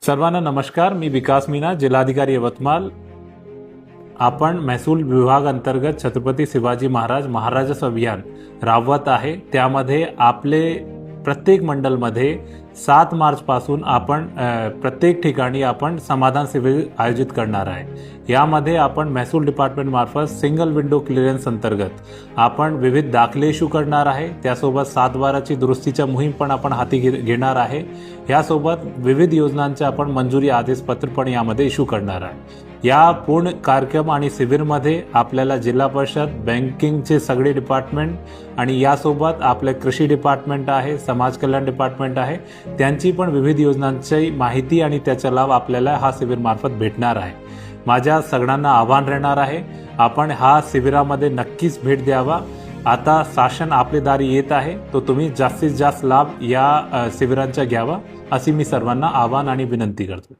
सर्वांना नमस्कार. मी विकास मीना, जिल्हाधिकारी यवतमाळ. आपण महसूल विभाग अंतर्गत छत्रपती शिवाजी महाराज महाराजस अभियान राबवत आहे. त्यामध्ये आपले प्रत्येक मंडलमध्ये 7 मार्च पासून आपण प्रत्येक ठिकाणी आपण समाधान शिबिर आयोजित करणार आहे. यामध्ये आपण महसूल डिपार्टमेंट मार्फत सिंगल विंडो क्लिअरन्स अंतर्गत आपण विविध दाखले इश्यू करणार आहे. त्यासोबत 7/12ची दुरुस्तीच्या मोहीम पण आपण हाती घेणार आहे. यासोबत विविध योजनांचे आपण मंजुरी आदेशपत्र पण यामध्ये इश्यू करणार आहे. या पूर्ण कार्यक्रम आणि शिबिरमध्ये आपल्याला जिल्हा परिषद, बँकिंगचे सगळे डिपार्टमेंट आणि यासोबत आपले कृषी डिपार्टमेंट आहे, समाज कल्याण डिपार्टमेंट आहे, त्यांची पण विविध योजनांची माहिती आणि त्याचा लाभ आपल्याला हा शिबिर मार्फत भेटणार आहे. माझ्या सगळ्यांना आव्हान राहणार आहे, आपण हा शिबिरामध्ये नक्कीच भेट द्यावा. आता शासन आपले दारी येत आहे, तो तुम्ही जास्तीत जास्त लाभ या शिबिरांचा घ्यावा अशी मी सर्वांना आव्हान आणि विनंती करतो.